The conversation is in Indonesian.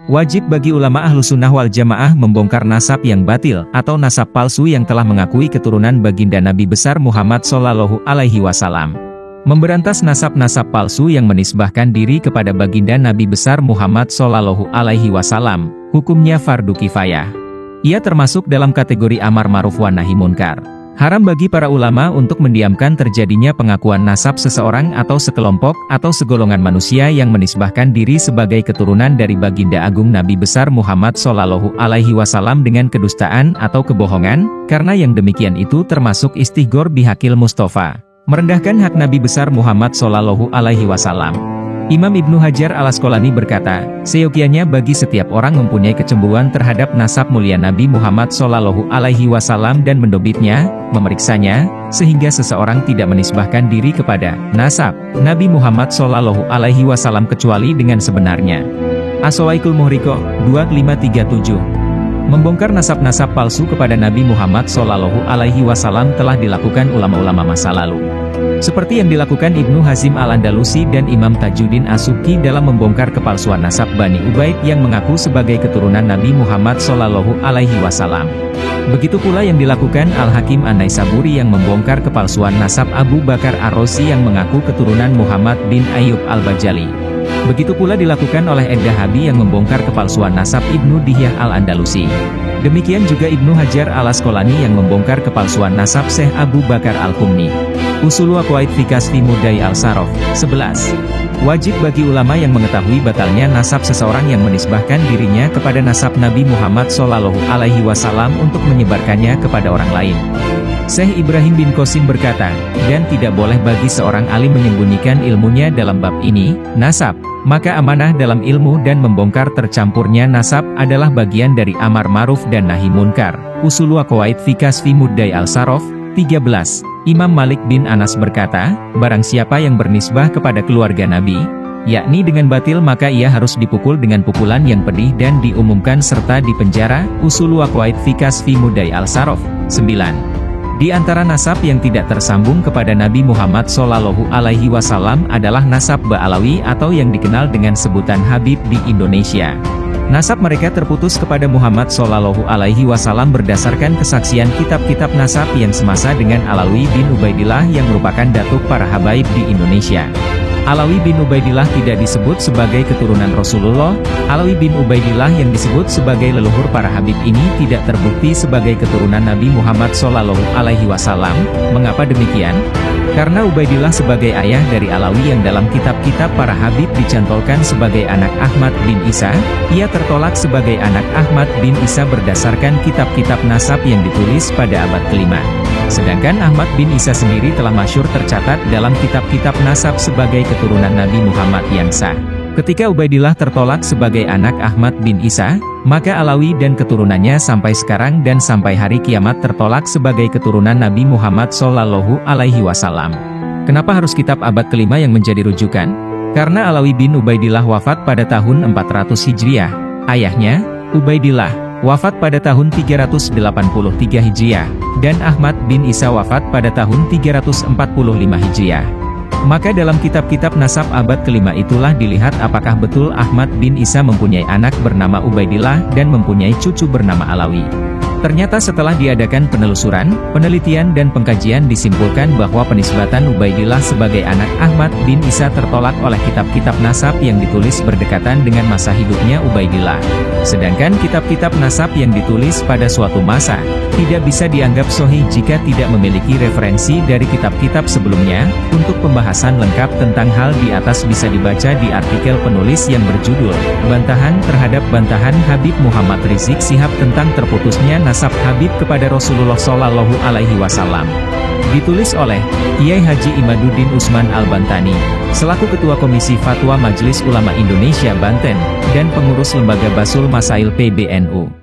Wajib bagi ulama Ahlussunnah wal Jamaah membongkar nasab yang batil atau nasab palsu yang telah mengakui keturunan baginda Nabi besar Muhammad Shallallahu Alaihi Wasallam. Memberantas nasab-nasab palsu yang menisbahkan diri kepada baginda Nabi besar Muhammad Shallallahu Alaihi Wasallam, hukumnya fardu kifayah. Ia termasuk dalam kategori amar ma'ruf wa nahi munkar. Haram bagi para ulama untuk mendiamkan terjadinya pengakuan nasab seseorang atau sekelompok atau segolongan manusia yang menisbahkan diri sebagai keturunan dari baginda agung Nabi besar Muhammad Shallallahu Alaihi Wasallam dengan kedustaan atau kebohongan, karena yang demikian itu termasuk istighfar bihaqil Mustafa, merendahkan hak Nabi besar Muhammad Shallallahu Alaihi Wasallam. Imam Ibnu Hajar al-Asqalani berkata, seyogianya bagi setiap orang mempunyai kecemburuan terhadap nasab mulia Nabi Muhammad Shallallahu Alaihi Wasallam dan mendobitnya, memeriksanya, sehingga seseorang tidak menisbahkan diri kepada nasab Nabi Muhammad Shallallahu Alaihi Wasallam kecuali dengan sebenarnya. As-Sawaikul Muhriqah 2537. Membongkar nasab-nasab palsu kepada Nabi Muhammad Shallallahu Alaihi Wasallam telah dilakukan ulama-ulama masa lalu. Seperti yang dilakukan Ibnu Hazim al-Andalusi dan Imam Tajuddin As-Subki dalam membongkar kepalsuan nasab Bani Ubaid yang mengaku sebagai keturunan Nabi Muhammad Shallallahu Alaihi Wasallam. Begitu pula yang dilakukan Al-Hakim An-Naisaburi yang membongkar kepalsuan nasab Abu Bakar Ar-Razi yang mengaku keturunan Muhammad bin Ayyub Al-Bajali. Begitu pula dilakukan oleh Ad-Dahabi yang membongkar kepalsuan nasab Ibnu Dihyah Al-Andalusi. Demikian juga Ibnu Hajar al-Asqalani yang membongkar kepalsuan nasab Syekh Abu Bakar Al-Qumni. Ushul Aqwaid fi Kashfi Muddai al-Saraf 11. Wajib bagi ulama yang mengetahui batalnya nasab seseorang yang menisbahkan dirinya kepada nasab Nabi Muhammad Shallallahu Alaihi Wasallam untuk menyebarkannya kepada orang lain. Syekh Ibrahim bin Qasim berkata, dan tidak boleh bagi seorang alim menyembunyikan ilmunya dalam bab ini, nasab. Maka amanah dalam ilmu dan membongkar tercampurnya nasab adalah bagian dari amar ma'ruf dan nahi munkar. Ushul Aqwaid fi Kashfi Muddai al-Saraf 13. Imam Malik bin Anas berkata, barang siapa yang bernisbah kepada keluarga Nabi, yakni dengan batil, maka ia harus dipukul dengan pukulan yang pedih dan diumumkan serta dipenjara. Ushul Aqwaid fi Kashfi Muddai al-Saraf 9. Di antara nasab yang tidak tersambung kepada Nabi Muhammad Shallallahu Alaihi Wasallam adalah nasab Ba'alawi atau yang dikenal dengan sebutan Habib di Indonesia. Nasab mereka terputus kepada Muhammad Shallallahu Alaihi Wasallam berdasarkan kesaksian kitab-kitab nasab yang semasa dengan Alawi bin Ubaidillah yang merupakan datuk para habaib di Indonesia. Alawi bin Ubaidillah tidak disebut sebagai keturunan Rasulullah. Alawi bin Ubaidillah yang disebut sebagai leluhur para habib ini tidak terbukti sebagai keturunan Nabi Muhammad Shallallahu Alaihi Wasallam. Mengapa demikian? Karena Ubaidillah sebagai ayah dari Alawi yang dalam kitab-kitab para habib dicantolkan sebagai anak Ahmad bin Isa, ia tertolak sebagai anak Ahmad bin Isa berdasarkan kitab-kitab nasab yang ditulis pada abad kelima. Sedangkan Ahmad bin Isa sendiri telah masyhur tercatat dalam kitab-kitab nasab sebagai keturunan Nabi Muhammad yang sah. Ketika Ubaidillah tertolak sebagai anak Ahmad bin Isa, maka Alawi dan keturunannya sampai sekarang dan sampai hari kiamat tertolak sebagai keturunan Nabi Muhammad Shallallahu Alaihi Wasallam. Kenapa harus kitab abad kelima yang menjadi rujukan? Karena Alawi bin Ubaidillah wafat pada tahun 400 Hijriah. Ayahnya, Ubaidillah, wafat pada tahun 383 Hijriah, dan Ahmad bin Isa wafat pada tahun 345 Hijriah. Maka dalam kitab-kitab nasab abad kelima itulah dilihat apakah betul Ahmad bin Isa mempunyai anak bernama Ubaidillah dan mempunyai cucu bernama Alawi. Ternyata setelah diadakan penelusuran, penelitian dan pengkajian disimpulkan bahwa penisbatan Ubaidillah sebagai anak Ahmad bin Isa tertolak oleh kitab-kitab nasab yang ditulis berdekatan dengan masa hidupnya Ubaidillah. Sedangkan kitab-kitab nasab yang ditulis pada suatu masa, tidak bisa dianggap sahih jika tidak memiliki referensi dari kitab-kitab sebelumnya. Untuk pembahasan lengkap tentang hal di atas bisa dibaca di artikel penulis yang berjudul, Bantahan terhadap Bantahan Habib Muhammad Rizik Shihab tentang terputusnya nasab Habib kepada Rasulullah Shallallahu Alaihi Wasallam. Ditulis oleh Kiai Haji Imaduddin Usman Al-Bantani, selaku Ketua Komisi Fatwa Majelis Ulama Indonesia Banten, dan pengurus Lembaga Basul Masail PBNU.